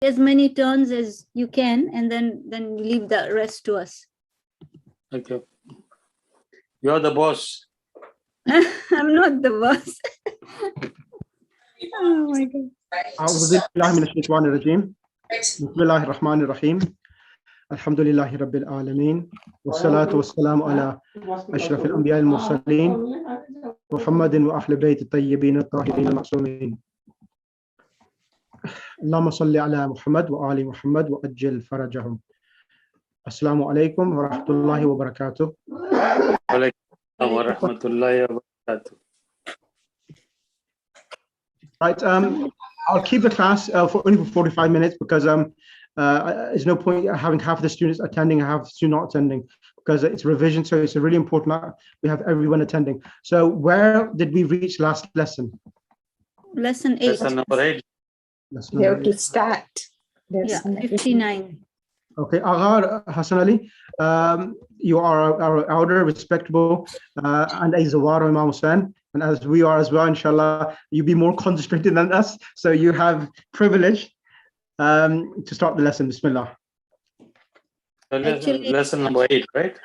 as many turns as you can, and then leave the rest to us. Okay. You're the boss. I'm not the boss. Oh my God. أعوذ بالله من الشيطان الرجيم بسم الله الرحمن الرحيم الحمد لله رب العالمين والصلاة والسلام على أشرف الأنبياء المرسلين محمد وأهل بيت الطيبين الطاهرين المعصومين اللهم صل على محمد وآل محمد وأجل فرجهم. السلام عليكم ورحمة الله وبركاته. وعليكم السلام ورحمة الله وبركاته. Right, I'll keep the class for only 45 minutes because there's no point having half the students attending and half the students not attending because it's revision, so it's really important that we have everyone attending. So where did we reach last lesson? Lesson 8. Lesson number 8. Lesson You number have to 8. start. Yeah, 59. Okay, Agar Hassan Ali, you are our elder, respectable, and a Zawara Imam Hussain, and as we are as well, inshallah, you be more concentrated than us, so you have privilege to start the lesson. Bismillah. So Actually- lesson number 8, right?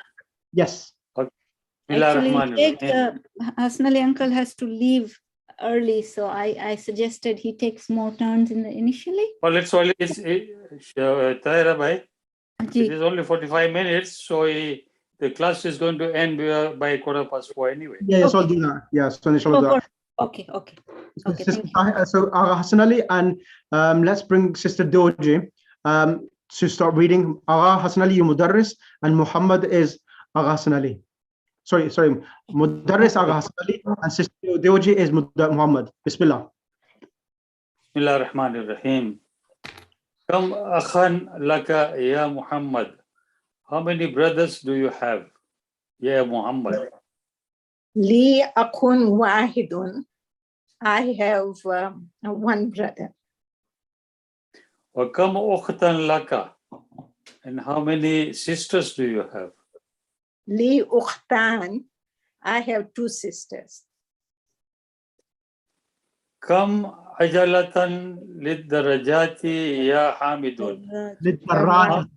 Yes. Actually, Hassan Ali uncle has to leave early, so I suggested he takes more turns initially. Well, it's only Tahira bhai, it is only 45 minutes, so the class is going to end by 4:15 anyway. Yeah, yes, I'll do that. Yes, so inshallah. do that. Okay. Okay, thank you. So Hassan Ali, and let's bring Sister Doji to start reading. Hassan Ali, you Mudarris, and Muhammad is Hassan Ali. Sorry, Mudarris Hassan Ali, and Sister Doji is Muhammad. Bismillah. Bismillah ar-Rahman ar-Rahim. Kam akhan laka ya Muhammad. How many brothers do you have, ya Muhammad? Li akun wahidun. I have one brother. Wa kam ukhtan laka. And how many sisters do you have? Li ukhtan. I have two sisters. Kam ajalatan lid darajati ya Hamidun. للدراجة.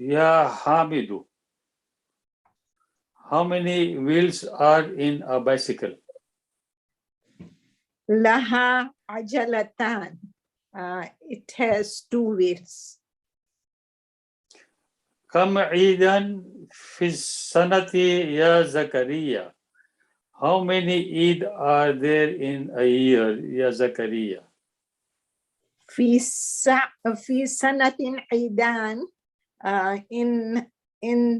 Ya Hamidu. How many wheels are in a bicycle? Laha ajalatan. It has two wheels. Kam Eidan fi sanati ya Zakaria. How many Eid are there in a year, ya Zakaria? Fi sanatin aidan. In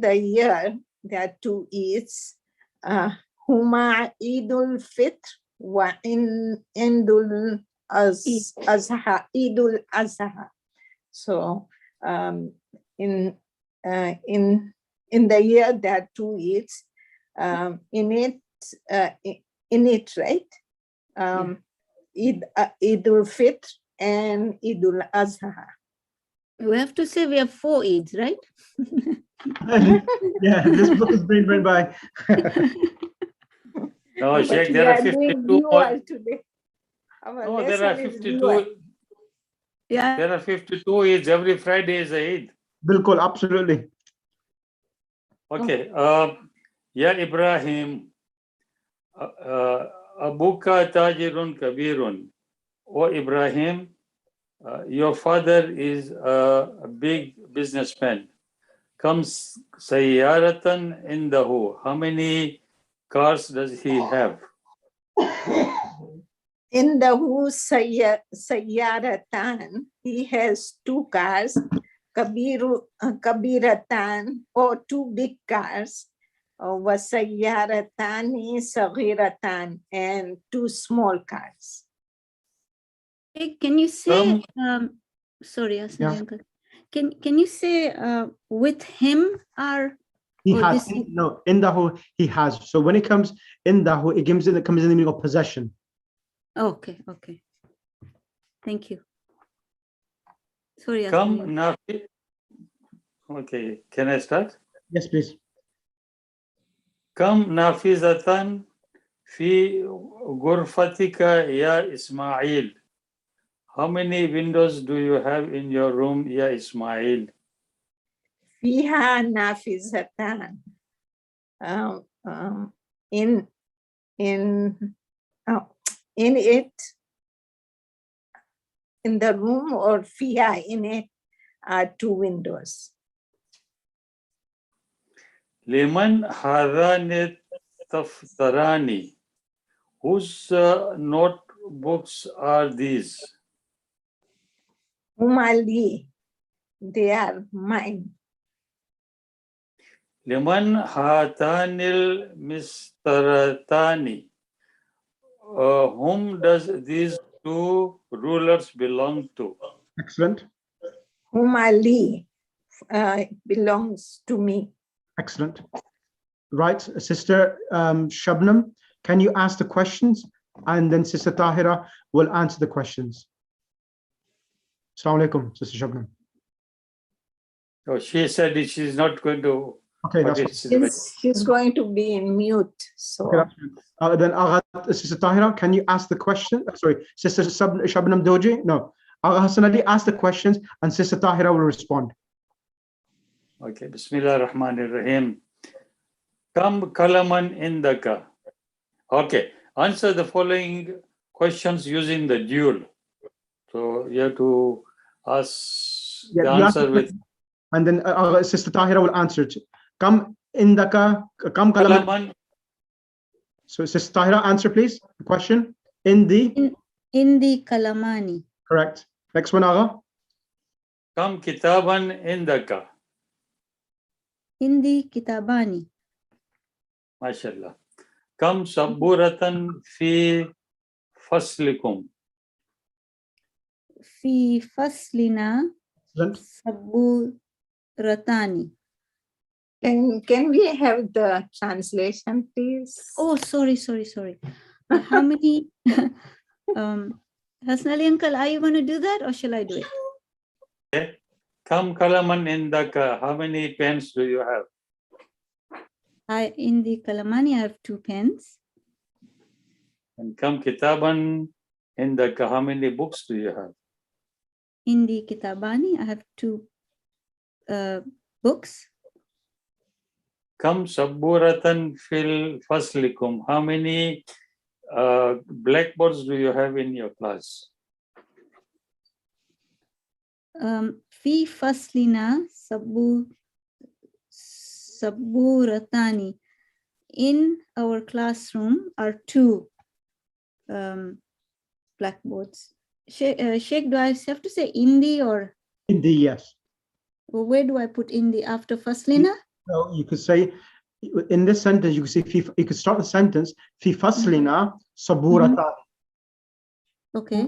the year, there are two Eids. Huma Eidul Fitr wa Eidul Azha. Eidul Azha. So in the year there are two Eids. In it, right? Eidul Fitr and Eidul Azha. We have to say we have 4 Eids, right? Yeah, this book is being read by. No, But Sheikh, we there are are 52 doing more. dual today. Our No, there are lesson is dual. 52. Yeah. There are 52 Eids. Every Friday is a Eid. Bilkul, absolutely. Okay. Ya Ibrahim, Abuka Tajirun Kabirun. O Ibrahim, your father is a big businessman. Comes Sayyaratan Indahu. How many cars does he have? In the Sayyaratan, he has two cars, Kabiratan, or two big cars, Wasayyaratani Saghiratan, and two small cars. Hey, can you say, sorry, Hassan Ali Yeah. uncle. Can you say with him or He Oh, has this- indahu, he has. So when it comes indahu, it comes in the meaning of possession. okay. Thank you. Sorry, Hassan Ali Come uncle. Nafi. Okay, can I start? Yes, please. Come Nafizatan fi Gurfatika ya Ismail. How many windows do you have in your room, Ya Ismail? فيها نافذتان. In it, in the room, or فيها, in it are two windows. Liman hadani taftarani. Whose notebooks are these? Umali, they are mine. Liman hatanil mistaratani. Whom does these two rulers belong to? Excellent. Umali belongs to me. Excellent. Right, Sister Shabnam, can you ask the questions? And then Sister Tahira will answer the questions. Assalamu alaikum, Sister Shabnam. So she said she's not going to. Okay, that's She's going to be in mute. So okay, then Sister Tahira, can you ask the question? Sorry, Sister Shabnam Doji? No. Agha Hassan Ali, ask the questions and Sister Tahira will respond. Okay, Bismillah ar-Rahman ar-Rahim. Kam kalaman indaka. Okay, answer the following questions using the dual. So you have to ask the answer with. And then Sister Tahira will answer it. Kam indaka, kam kalaman. So Sister Tahira, answer please. The question. In the kalamani. Correct. Next one, Agha. Kam kitaban indaka. Hindi kitabani. MashaAllah. Kam saburatan fi faslikum. Fi faslina saburatani. can we have the translation, please? Oh, sorry. How many? Hassan Ali uncle, are you going to do that or shall I do it? Okay. Kam kalaman indaka. How many pens do you have? In the kalamani, I have 2 pens. And kam kitaban indaka. How many books do you have? In the kitabani, I have 2 books. Kam saburatan fil faslikum. How many blackboards do you have in your class? Fi faslina saburatani. In our classroom are 2 blackboards. Sheikh, do I have to say Indi or? Indi, yes. Well, where do I put Indi after faslina? So you could say, in this sentence, you could say, you could start the sentence, fi faslina saburatani. Okay.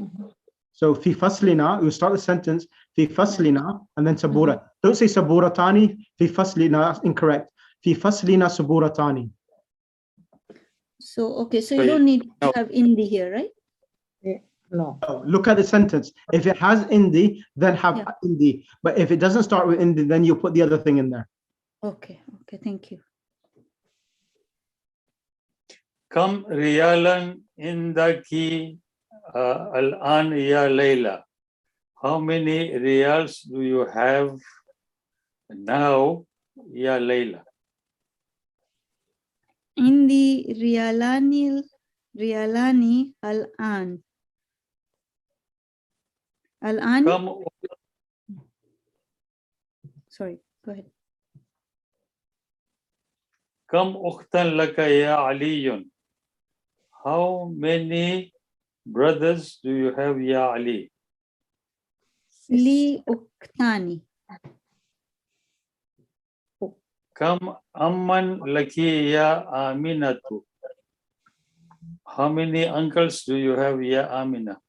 So fi faslina, you start the sentence, fi faslina, and then sabura. Don't say saburatani, fi faslina, that's incorrect. Fi faslina saburatani. So, okay, so you don't need to have Indi here, right? No. Look at the sentence. If it has Indi, then have Indi. But if it doesn't start with Indi, then you put the other thing in there. Okay, thank you. Kam riyalan indaki al-an ya Layla. How many riyals do you have now, ya Layla? Indi rialani al-an. Al-an? Sorry, go ahead. Kam ukhtan laka ya Aliyun. How many brothers do you have, ya Ali? Li uktani. Kam amman laki ya Aminatu. How many uncles do you have, ya Amina?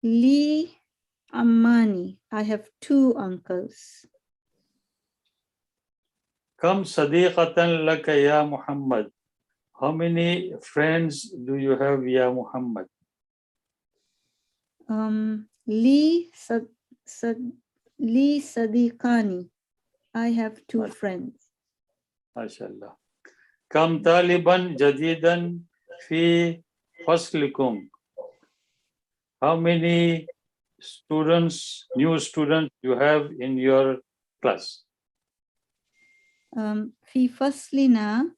Li Ammani. I have 2 uncles. Kam sadiqatan laka ya Muhammad. How many friends do you have, ya Muhammad? Li Sadiqani. I have 2 friends. MashaAllah. Kam taliban jadidan fi faslikum. How many students, new students you have in your class? في فصلنا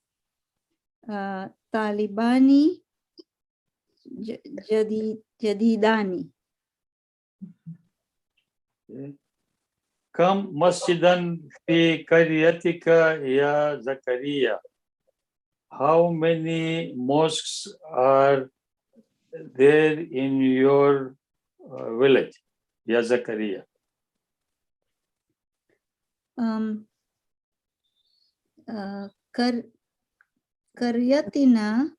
طالبان جديدان. كم مسجدا في قريتك يا زكريا? How many mosques are there in your village, ya Zakaria? قريتنا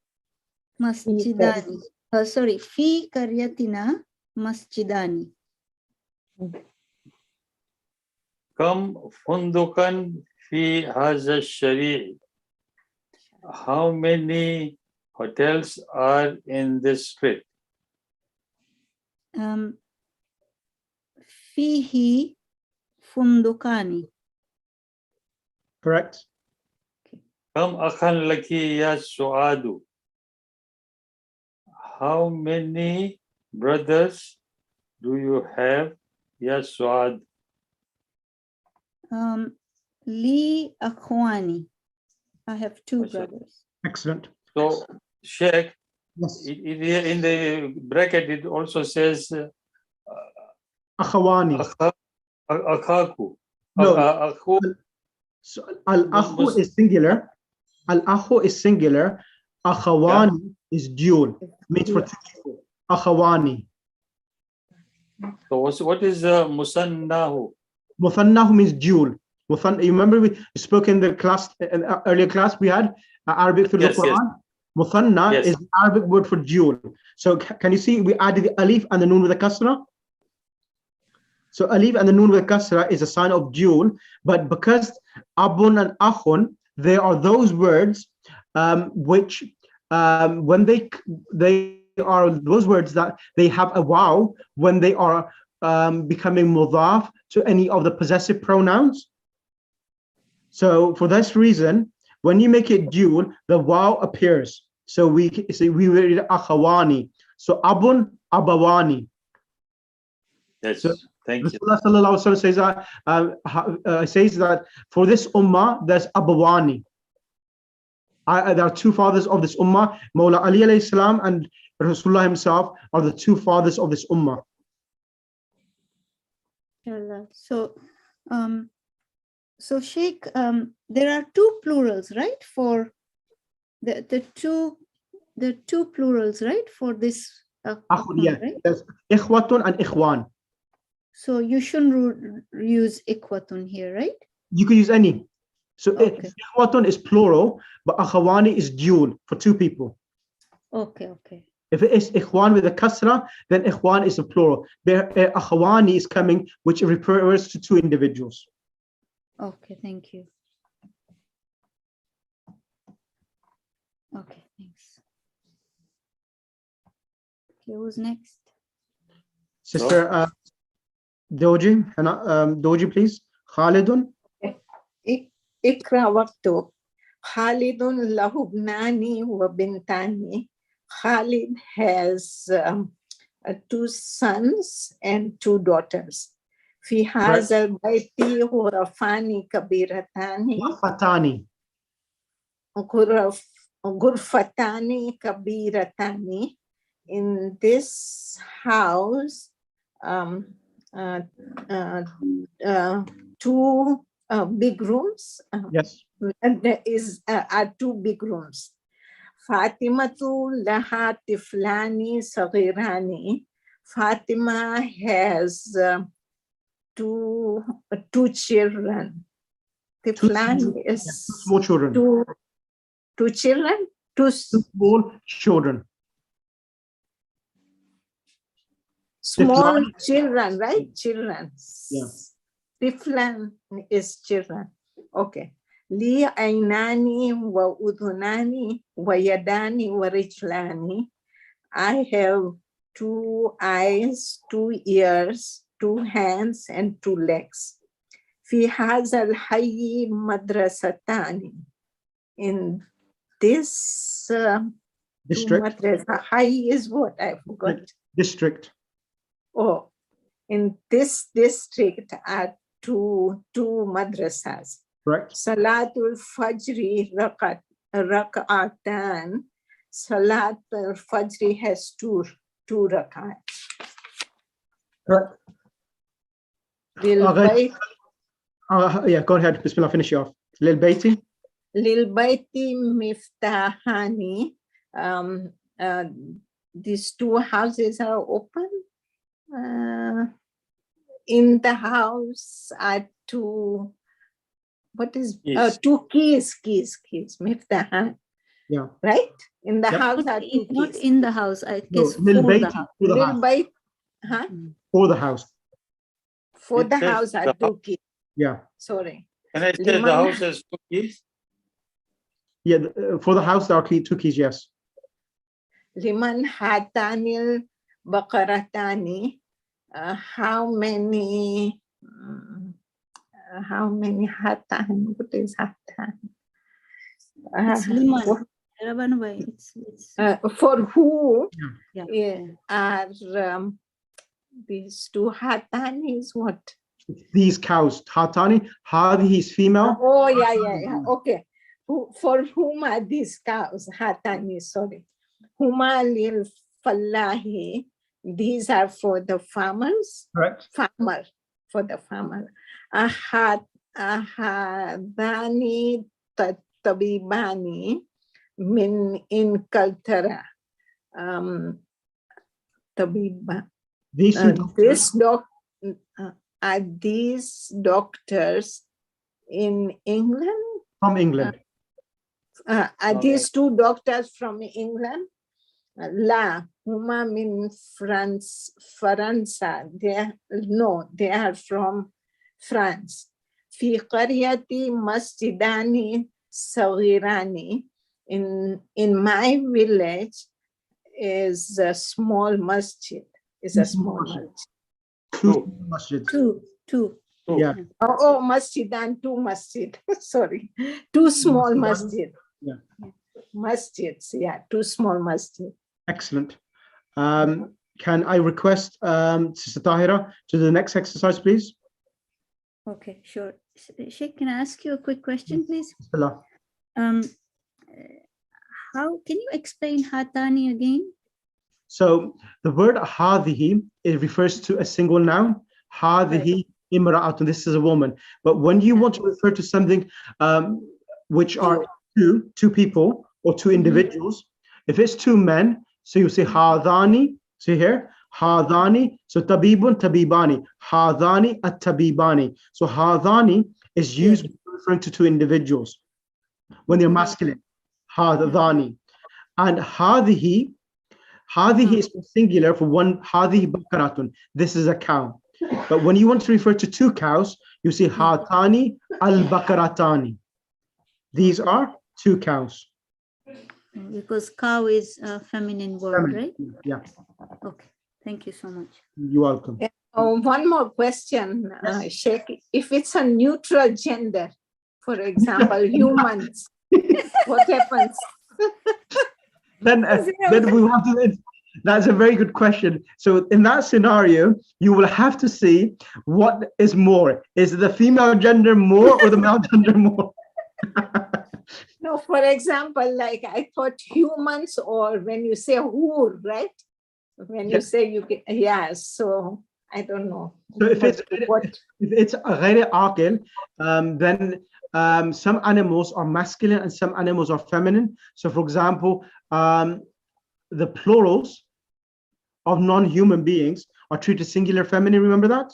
مسجدان. Sorry, في قريتنا مسجدان. كم فندقا في هذا الشارع? How many hotels are in this street? فيه فندقان. Correct. كم أخا لك يا سعاد? How many brothers do you have, ya Suad? لي أخواني. I have two brothers. Excellent. So, Sheikh, Yes. in the bracket, it also says Akhawani. Akhaku. No. So, al-akhu is singular. Al-akhu is singular. Akhawani is dual. Means for two people. Akhawani. So what is musannahu? Muthannahu means dual. You remember we spoke in the class, in earlier class we had Arabic through the Quran. Yes. Muthanna is the Arabic word for dual. So can you see we added the alif and the noon with a kasra? So alif and the noon with a kasra is a sign of dual, but because abun and akhun, they are those words which when they are those words that they have a waw when they are becoming mudaf to any of the possessive pronouns. So for this reason, when you make it dual, the waw appears. So we read akhawani. So abun, abawani. Yes. So, thank you. Rasulullah says that for this ummah, there's abawani. There are two fathers of this ummah. Mawla Ali alayhi salam and Rasulullah himself are the two fathers of this ummah. So Sheikh, there are two plurals, right? For the two plurals, right? For this. Yeah, right? There's ikhwatun and ikhwan. So you shouldn't use ikhwatun here, right? You can use any. So ikhwatun is plural, but akhawani is dual for two people. Okay, okay. If it is ikhwan with a kasra, then ikhwan is a plural. Akhawani is coming, which refers to two individuals. Okay, thank you. Okay, thanks. Okay, who's next? Sister Doji, Doji, please. Khalidun. Ikra waqtu. Khalidun lahu ibnani wa bintani. Khalid has two sons and two daughters. في هذا البيت غرفان كبيرتان. غرفتان كبيرتان. In this house, two big rooms. Yes. There are two big rooms. Fatimatu laha tiflani saghirani. Fatima has two children. Tiflan is small children. Two children. Two small children. Small children, right? Children. Yeah. Tiflan is children. Okay. Li ainani wa udhunani wa yadani wa rijlani. I have two eyes, two ears, two hands, and two legs. Fi hazal hayyi madrasatani. In this district. Madrasa, hayy is what? I forgot. District. Oh, in this district are two madrasas. Correct. Salatul Fajri rak'atan. Salatul Fajri has two rak'ats. Correct. Yeah, go ahead. Bismillah, finish you off. Lil Baiti. Lil Baiti Miftahani. These two houses are open. In the house are two, Yes. two keys, Miftahan. Yeah. Right? In the Yep. house are two keys. Not in the house, I No, guess Lil for the Baiti house. for the Lil house. Bait, huh? For the house. For It the says house are the two keys. Yeah. Sorry. Can I say the Liman- house has two keys? Yeah, for the house there are two keys, yes. Liman hatanil baqaratani. How many hatan? What is hatan? It's liman. Rabban Bhai, it's For who yeah. are these two hatani is what? These cows. Hatani. Hadi is female. Oh, yeah. Okay. For whom are these cows? Hatani, sorry. Huma lil fallahi. These are for the farmers. Correct. For the farmer. Ahadani tabibani min in kaltara. Tabiba. These two doctors. Are these doctors in England? From England. Are these two doctors from England? La, huma min Faransa. They are from France. Fi qaryati masjidani saghirani. In my village is a small masjid. Two masjids. Two. Yeah. Oh, masjid and two masjid. Sorry. Two small masjid. Yeah. Masjids, yeah, two small masjid. Excellent. Can I request Sister Tahira to the next exercise, please? Okay, sure. Sheikh, can I ask you a quick question, please? Bismillah. How can you explain hatani again? So the word hadihi, it refers to a single noun. Hadihi imra'atun. This is a woman. But when you want to refer to something which are two people or two individuals, if it's two men, so you say hadani. See here, hadani. So tabibun, tabibani. Hadani at tabibani. So hadani is used referring to two individuals when they're masculine. Hadani. And hadihi is singular for one. Hadihi bakaratun. This is a cow. But when you want to refer to two cows, you say hatani al-bakaratani. These are two cows. Because cow is a feminine word, right? Yeah. Okay. Thank you so much. You're welcome. One more question, Sheikh. If it's a neutral gender, for example, humans, what happens? Then we have to. That's a very good question. So in that scenario, you will have to see what is more. Is it the female gender more or the male gender more? No, for example, like I thought humans, or when you say who, right? When you say you can, so I don't know. So if it's غير عاقل, then some animals are masculine and some animals are feminine. So for example, the plurals of non-human beings are treated singular feminine. Remember that?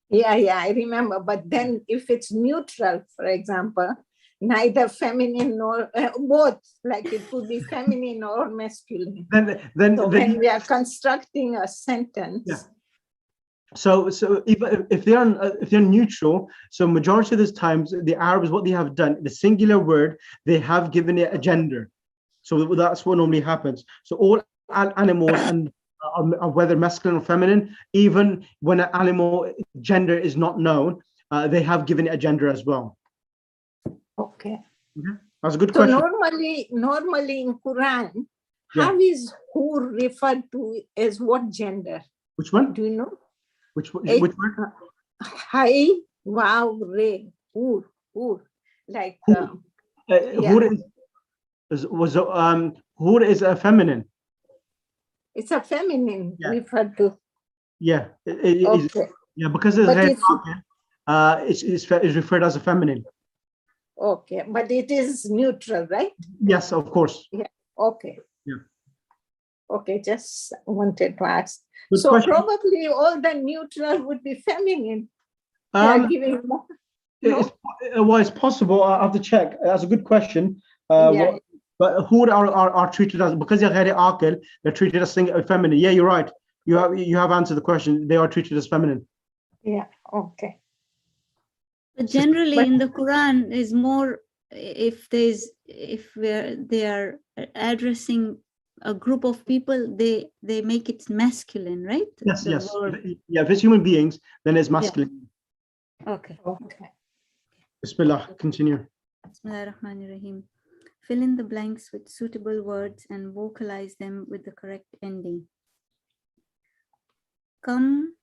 Yeah, I remember. But then if it's neutral, for example, neither feminine nor both, like it could be feminine or masculine. Then when we are constructing a sentence. Yeah. So if they're neutral, so majority of the times the Arabs, what they have done, the singular word, they have given it a gender. So that's what normally happens. So all animals and whether masculine or feminine, even when an animal gender is not known, they have given it a gender as well. Okay. That's a good question. So normally in Quran, how is who referred to as what gender? Which one? Do you know? Which one? Hai, wow, re, ur. Like, Hur Hur is a feminine. it's a feminine Yeah. referred to. Yeah. Okay. Yeah, because it's referred as a feminine. Okay, but it is neutral, right? Yes, of course. Yeah. Okay. Yeah. Okay, just wanted to ask. Good So question. probably all the neutral would be feminine. They are giving more. No? It's possible. I have to check. That's a good question. Yeah. But who are treated as, because they're aqil, they're treated as feminine. Yeah, you're right. You have answered the question. They are treated as feminine. Yeah. Okay. But generally, in the Quran, is more if they are addressing a group of people, they make it masculine, right? Yes, The yes. verb. Yeah, if it's human beings, then it's masculine. Yeah. Okay. Bismillah, continue. Bismillahirrahmanirrahim. Fill in the blanks with suitable words and vocalize them with the correct ending. Kam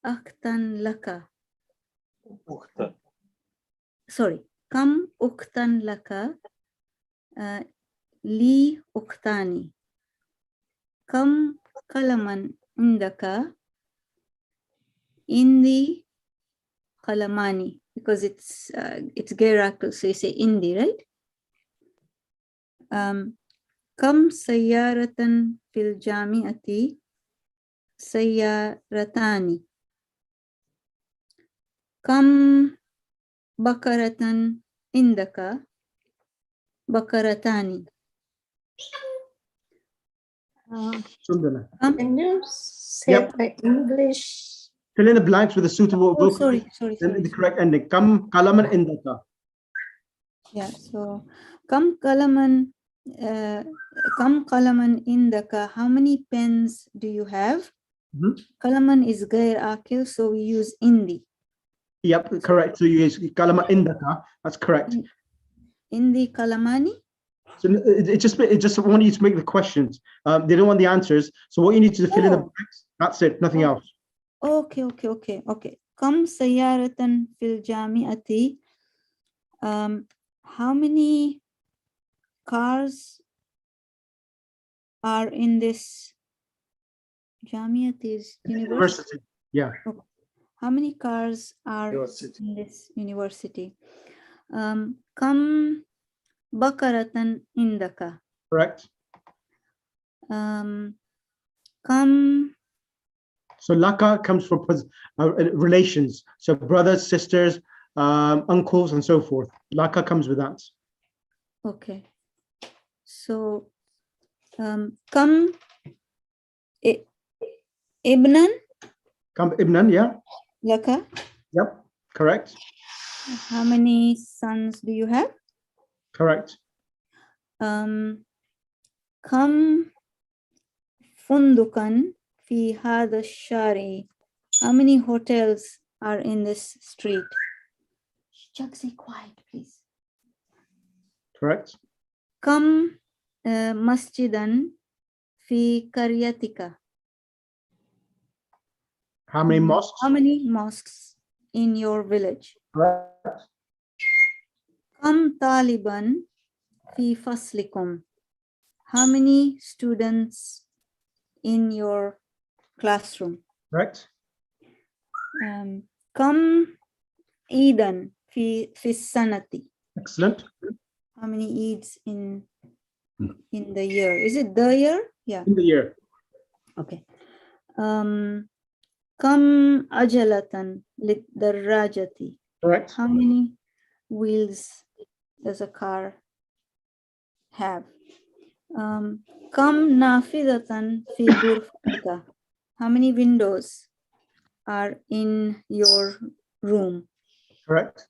akhtan laka. Sorry. Kam ukhtan laka. Li ukhtani. Kam kalaman indaka. Indi kalamani. Because it's gairakal, so you say indi, right? Kam sayyaratan fil jami'ati. Sayyaratani. Kam bakaratan indaka. Bakaratani. Can you say by English? Fill in the blanks with a suitable vocal. Sorry. The correct ending. Kam kalaman indaka. Yeah, so kam kalaman indaka. How many pens do you have? Kalaman is gair akil, so we use indi. Yep, correct. So you use kalama indaka. That's correct. Indi kalamani. So it just want you to make the questions. They don't want the answers. So what you need to fill in the blanks. That's it. Nothing else. Okay. Kam sayyaratan fil jami'ati. How many cars are in this Jamiat university? Yeah. Okay. How many cars are in this university? Kam bakaratan indaka. Correct. Kam. So laka comes from relations. So brothers, sisters, uncles, and so forth. Laka comes with that. Okay. So kam ibnan. Kam ibnan, yeah. Laka. Yep, correct. How many sons do you have? Correct. Kam fundukan fi hada shari. How many hotels are in this street? Jagsy, quiet, please. Correct. Kam masjidan fi karyatika. How many mosques? How many mosques in your village? Correct. Kam taliban fi faslikum. How many students in your classroom? Correct. Kam Eidan fi sanati. Excellent. How many Eids in the year? Is it the year? Yeah. In the year. Okay. Kam ajalatan lit darajati. Correct. How many wheels does a car have? Kam nafidatan fi ghurfatika. How many windows are in your room? Correct.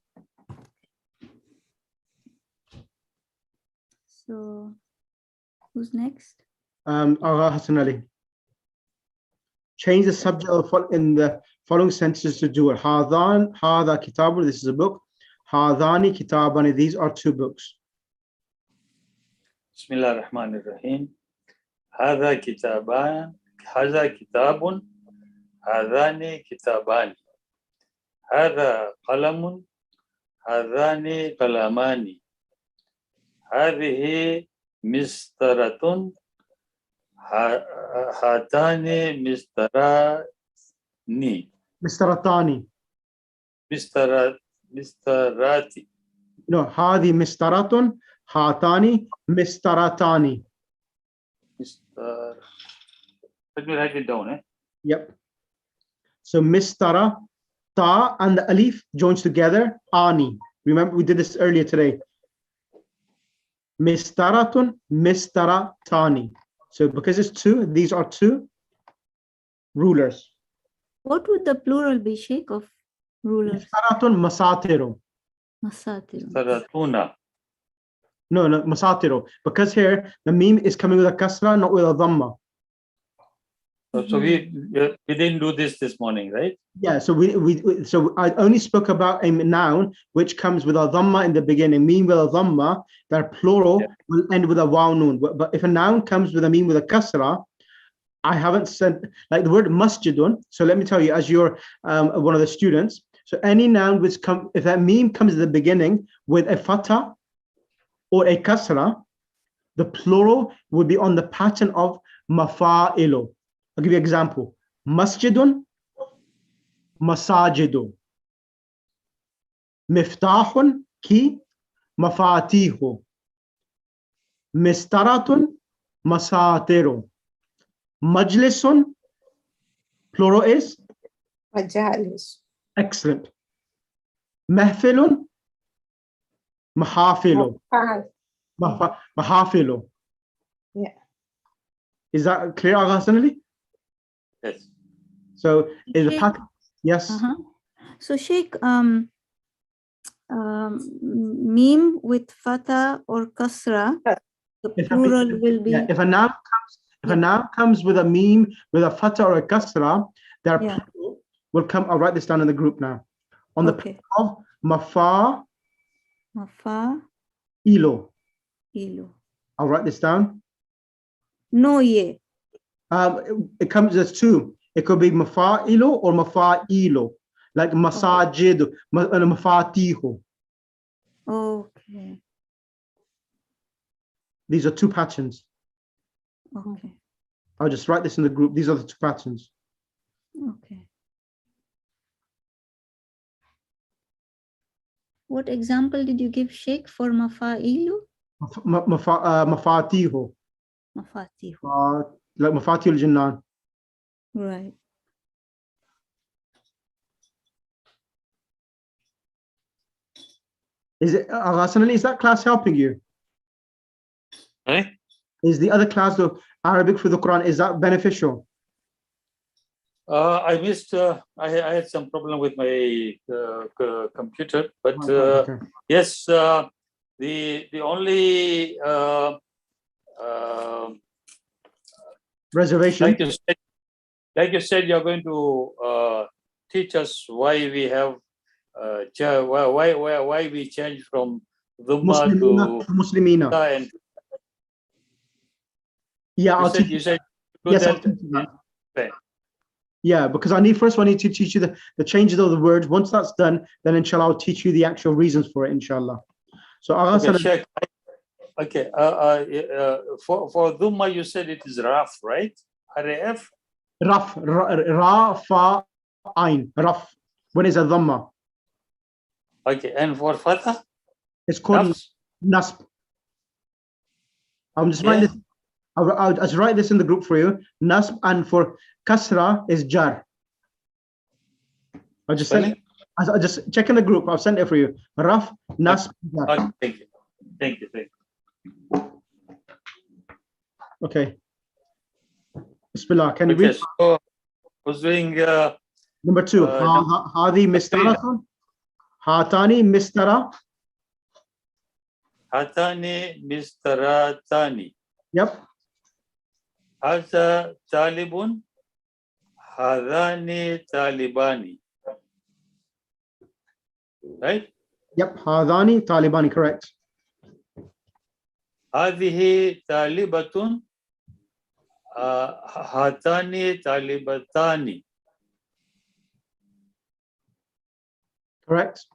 So, who's next? Agha Hassan Ali. Change the subject in the following sentences to do it. Hadhan, hada kitabun, this is a book. Hadhani kitabani, these are two books. Bismillah ar-Rahman ar-Rahim. Hada هذا كتاب هذان كتابان هذا قلم هذان قلمان هذه مسطرة هاتان مسطران مسترتاني. مسطرات No, هذه مسطرة هاتاني مسترتاني. Let me write it down. Yep. So mistara, ta and the alif joins together, ani. Remember we did this earlier today. Mistaratun, mistaratani. So because it's two, these are two rulers. What would the plural be, Sheikh, of rulers? Mistaratun masatiru. Masatiru. Saratuna. No, masatiru. Because here the meme is coming with a kasra, not with a dhamma. So we didn't do this morning, right? Yeah, so so I only spoke about a noun which comes with a dhamma in the beginning. Meme with a dhamma, that plural will end with a waw noon. But if a noun comes with a meme with a kasra, I haven't said like the word masjidun. So let me tell you, as you're one of the students, so any noun which if that meme comes at the beginning with a fatha or a kasra, the plural would be on the pattern of mafa'ilu. I'll give you an example. Masjidun, masajidu. Miftahun, key, mafatihu. Mistaratun, masatiru. Majlisun, plural is? Majalis. Excellent. Mahfilun, mahafilu. Mahafilu. Yeah. Is that clear, Agha Hassan? Yes. So is the Sheikh, pattern? Yes. So Sheikh, meme with fatha or kasra, the plural will be. Yeah, if a noun comes with a meme with a fatha or a kasra, their plural will come. I'll write this down in the group now. On the pattern of mafa ilo. I'll write this down. No ye. It comes as two. It could be mafa'ilo or mafa'ilo, like masajid, mafatihu. Okay. These are two patterns. Okay. I'll just write this in the group. These are the two patterns. Okay. What example did you give, Sheikh, for mafa'ilu? Mafatihu. Mafatihu. Like mafatihul jinnan. Right. Is it, is that class helping you? Right? Is the other class, the Arabic for the Quran, is that beneficial? I missed. I had some problem with my computer, but yes, the only reservation. Like you said, you're going to teach us why we have why we change from Dhumma to Muslimina. And Yeah, you said do that. Yeah, because I need to teach you the changes of the words. Once that's done, then inshallah I'll teach you the actual reasons for it, inshallah. So okay, Sheikh. Okay, for Dhumma you said it is Raf, right? RAF? Raf, Ra, Fa, Ain, Raf. When is a Dhamma? Okay, and for Fatha? It's called Nasb. I'm just writing this. I'll just write this in the group for you. Nasb, and for Kasra is Jar. I'll just check in the group. I'll send it for you. Raf, Nasb, Jar. Okay, thank you. Okay. Bismillah. Can you read? So I was doing number 2. Hadi mistaratun. Hatani mistara. Hatani mistaratani. Yep. Haza talibun. Hadani talibani. Right? Yep. Hadani talibani. Correct. Hadihi talibatun. Hatani talibatani. Correct.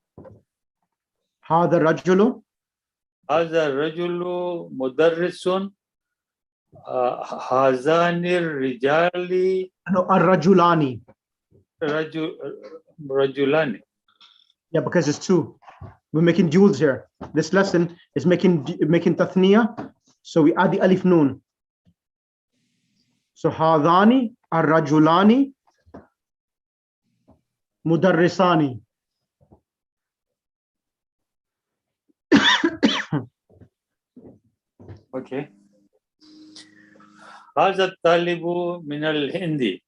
هذا الرجل. هذا الرجل مدرس. هذان الرجال. No, الرجلان. رجلان. Yeah, because it's two. We're making duals here. This lesson is making tathniya. So we add the alif noon. So هذان الرجلان مدرسان. Okay. هذا الطالب من الهند.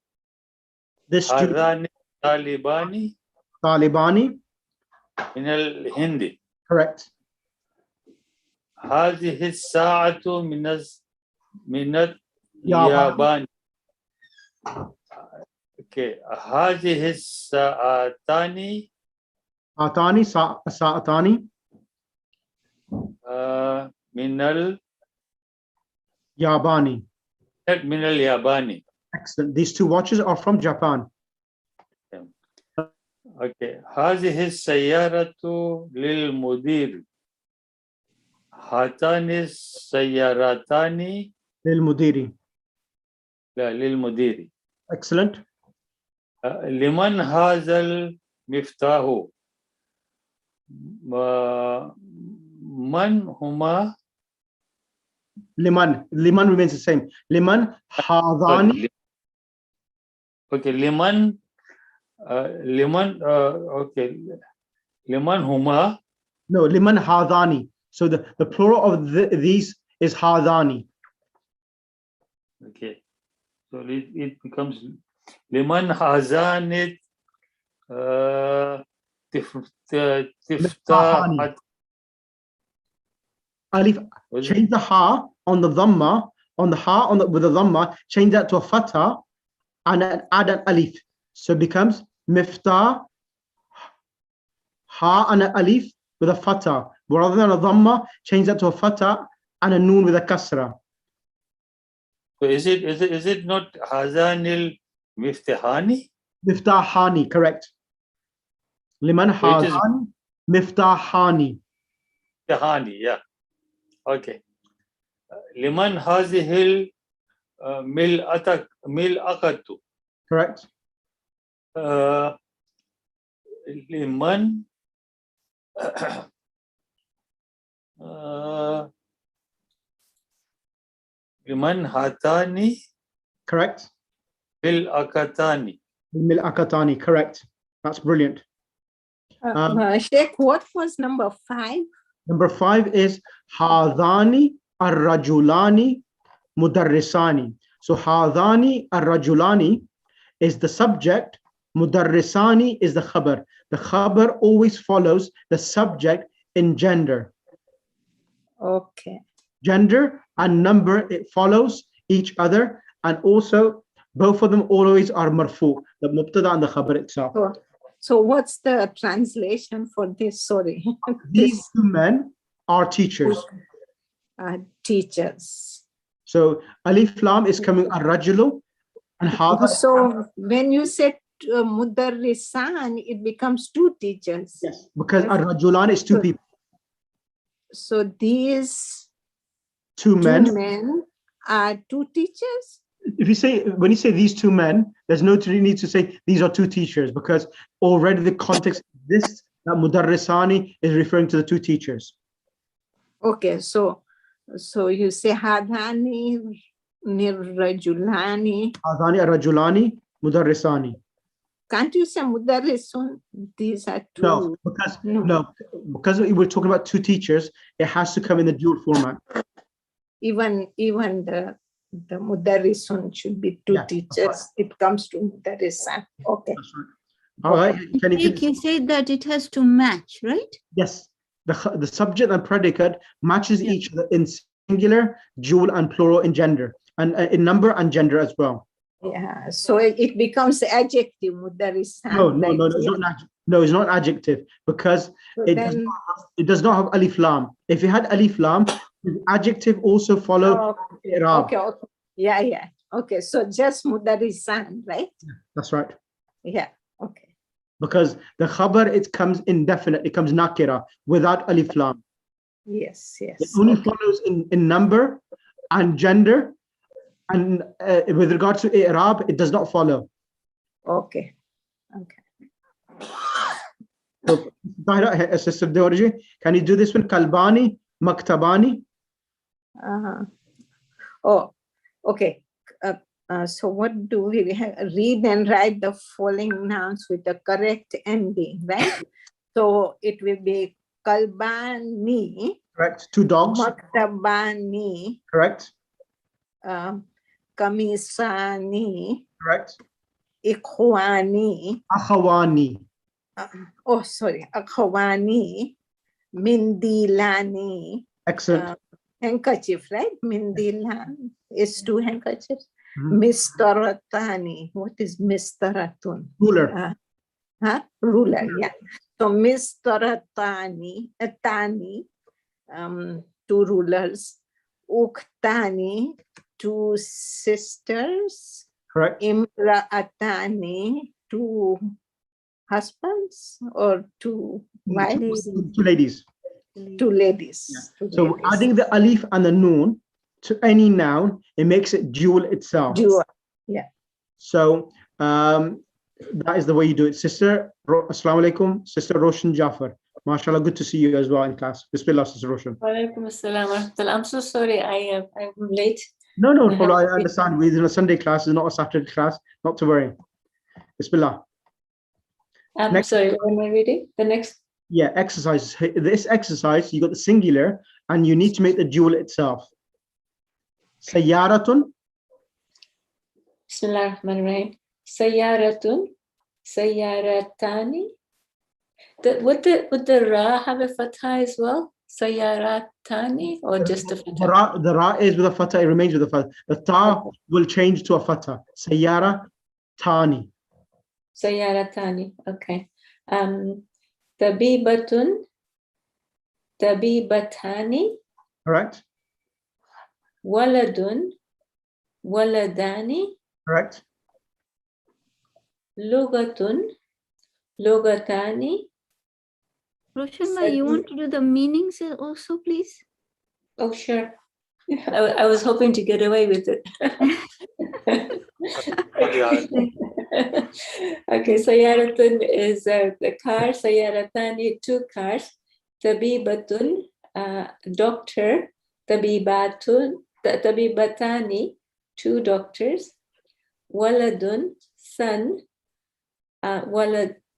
This هذان طالبان طالبان. من الهند. Correct. هذه الساعة من اليابان. Okay. هذه الساعتان ساعتان من اليابان. Excellent. These two watches are from Japan. Okay. هذه السيارة للمدير. هاتان السيارتان للمدير. لا للمدير. Excellent. لمن هذا المفتاح؟ من هما؟ لمن remains the same. لمن هذان. Okay. لمن okay. لمن هما؟ No, لمن هذان. So the plural of these is هذان. Okay. So it becomes لمن هذان تفتح. Alif, change the ha on the dhamma, with the dhamma, change that to a fatha and add an alif. So it becomes miftah, ha and an alif with a fatha. But rather than a dhamma, change that to a fatha and a noon with a kasra. So is it not hazanil miftahani? Miftahani, correct. Liman hazan miftahani. Miftahani, yeah. Okay. Liman hazihil mil'akatu. Correct. Liman liman hatani. Correct. Mil'akatani. Mil'akatani, correct. That's brilliant. Sheikh, what was number 5? Number 5 is Hadani ar-rajulani mudarrisani. So Hadani ar-rajulani is the subject, mudarrisani is the khabar. The khabar always follows the subject in gender. Okay. Gender and number, it follows each other, and also both of them always are marfu, the mubtada and the khabar itself. So what's the translation for this? Sorry. These two men are teachers. Teachers. So alif lam is coming ar-rajulu, and hadha. So when you said mudarrisan, it becomes 2 teachers. Yes, because ar-rajulan is 2 people. So these 2 men are 2 teachers? When you say these 2 men, there's no need to say these are 2 teachers, because already the context of this, that mudarrisani is referring to the 2 teachers. Okay, so you say hadani nirrajulani. Hadani ar-rajulani mudarrisani. Can't you say mudarrisun? These are 2. No, because we're talking about 2 teachers, it has to come in the dual format. Even the mudarrisun should be 2 teachers. It comes to mudarrisan. Okay. That's right. All right. You said that it has to match, right? Yes. The subject and predicate matches each other in singular, dual, and plural in gender, and in number and gender as well. Yeah. So it becomes adjective mudarrisan. No, it's not adjective, because So it does not have alif lam. If you had alif lam, the adjective also follow i'rab. Okay. Yeah. Okay, so just mudarisan, right? That's right. Yeah, okay. Because the khabar, it comes indefinite, it comes nakira without alif lam. Yes, It yes. only Okay. follows in number and gender, and with regards to i'rab, it does not follow. Okay. Okay. So, Sister Deorji, can you do this one? Kalbani, maktabani. Oh, okay. So what do we have? Read and write the following nouns with the correct ending, right? So it will be kalbani, Correct. 2 dogs. maktabani, Correct. kamisani, Correct. ikhwani. Akhawani. Oh, sorry, akhwani, mindilani. Excellent. Handkerchief, right? Mindilan is 2 handkerchiefs. Mhm. Mistaratani. What is mistaratun? Ruler. Ruler, yeah. So mistaratani, tani, 2 rulers. Uktani, 2 sisters. Correct. Imraatani, 2 husbands or 2 wives? 2 ladies. 2 ladies. Yeah. 2 So ladies. adding the alif and the noon to any noun, it makes it dual itself. Dual. Yeah. So that is the way you do it. Sister, Assalamu alaikum, Sister Roshan Jafar. MashaAllah, good to see you as well in class. Bismillah, Sister Roshan. Walaikum assalam wa rahmatullah. I'm so sorry I'm late. No, I understand. We're in a Sunday class, it's not a Saturday class. Not to worry. Bismillah. I'm sorry, what am I reading? The next? Yeah, exercise. This exercise, you got the singular, and you need to make the dual itself. Sayyaratun. Bismillah ar-Rahman ar-Rahim. Sayyaratun, sayyaratani. Would the ra have a fatha as well? Sayyaratani, or just a fatha? The ra is with a fatha, it remains with a fatha. The ta will change to a fatha. Sayyara tani. Sayyaratani, okay. Tabibatun, tabibatani. Correct. Waladun, waladani. Correct. Lugatun, lugatani. Roshanma, you want to do the meanings also, please? Oh, sure. I was hoping to get away with it. Okay, Sayaratun is the car, Sayaratani, 2 cars. Tabibatun, doctor. Tabibatani, 2 doctors. Waladun, son.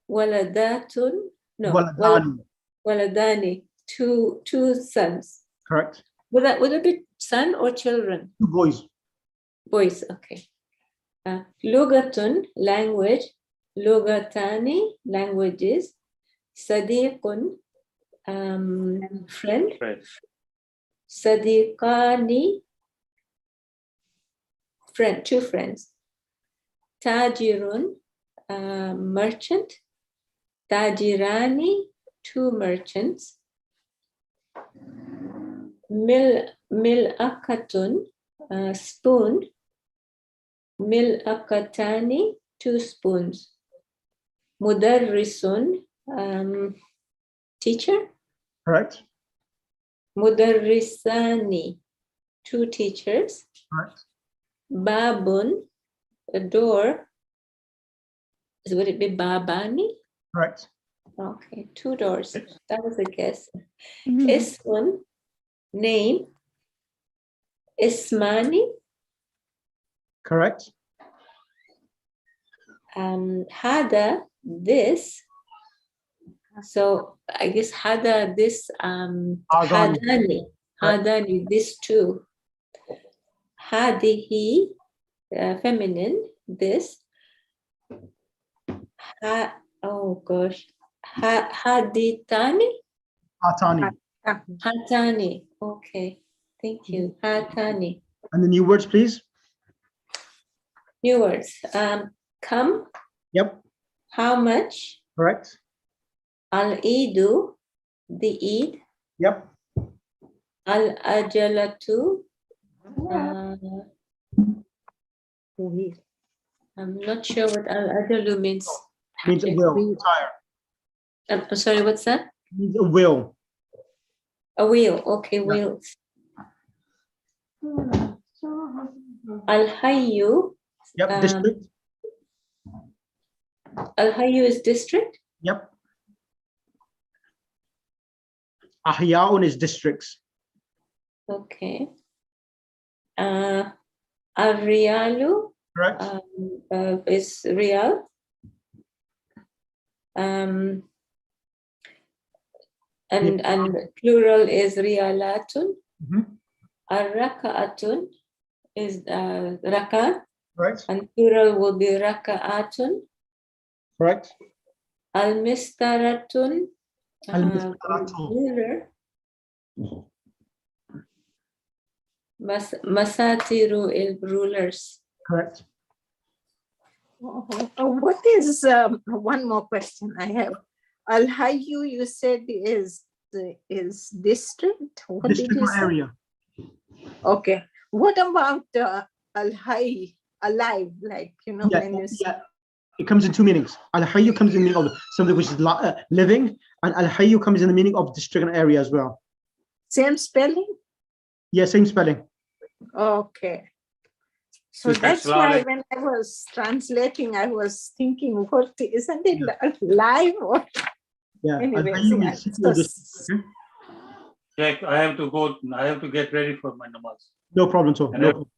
Waladatun, no, Waladani. waladani, 2 sons. Correct. Would it be son or children? 2 boys. Boys, okay. Lugatun, language. Lugatani, languages. Sadiqun, friend. Sadiqani, friend, 2 friends. Tajirun, merchant. Tajirani, 2 merchants. Mil'akatun, spoon. Mil'akatani, 2 spoons. Mudarrisun, teacher. Correct. Mudarrisani, 2 teachers. Correct. Babun, a door. Would it be babani? Correct. Okay, 2 doors. That was a guess. Ismun, name. Ismani. Correct. Hada, this. So I guess hada, this. Hadani. Hadani, this 2. Hadihi, feminine, this. Oh gosh. Haditani? Atani. Hatani. Okay. Thank you. Hatani. And the new words, please. New words. Come. Yep. How much? Correct. Al-Eidu, the Eid. Yep. Al-Ajalatu, Wheel. I'm not sure what al-adalu means. Means a will. Tire. I'm sorry, what's that? Means a will. A wheel. Okay, Yeah. wheels. Al-Hayyu. Yep. District. Al-Hayyu is district. Yep. Ahyaun is districts. Okay. Al-Riyalu Correct. is Riyal. And plural is Riyalatun. Al-Raka'atun is Raka. Correct. And plural will be Raka'atun. Correct. Al-Mistaratun. Al-Mistaratun. Ruler. Masatiru is rulers. Correct. What is one more question I have? Al-Hayyu, you said is district. What District did you or say? area. Okay. What about Al-Hayy, alive? Like, you know, when you say. Yeah. It comes in two meanings. Al-Hayyu comes in the meaning of something which is living, and Al-Hayyu comes in the meaning of district and area as well. Same spelling? Yeah, same spelling. Okay. So that's why when I was translating, I was thinking, what isn't it live or? Yeah. Anyways, Check. I have to go. I have to get ready for my namaz. No problem, sir. No problem.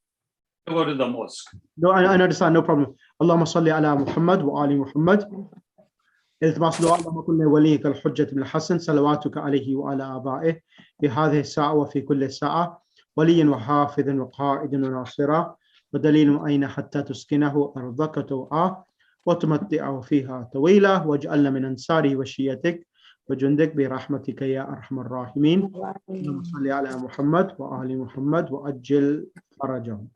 To go to the mosque. No, I understand. No problem. Allahumma salli ala Muhammad wa ali Muhammad. التماس دعاء اللهم كن وليك الحجة بن الحسن صلواتك عليه وعلى آبائه في هذه الساعة وفي كل ساعة وليا وحافظا وقائدا وناصرا ودليل أين حتى تسكنه أرضك توعا وتمتعه فيها طويلا واجعلنا من أنصاره وشيتك وجندك برحمتك يا أرحم الراحمين. اللهم صل على محمد وآل محمد وأجل فرجهم.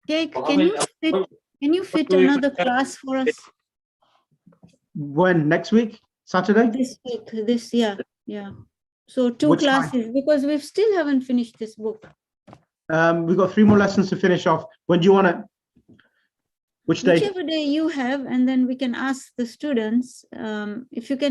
Can you fit another class for us? When? Next week? Saturday? This week, yeah. So two classes, because we still haven't finished this book. We've got 3 more lessons to finish off. When do you want it? Which day? Whichever day you have, and then we can ask the students if you can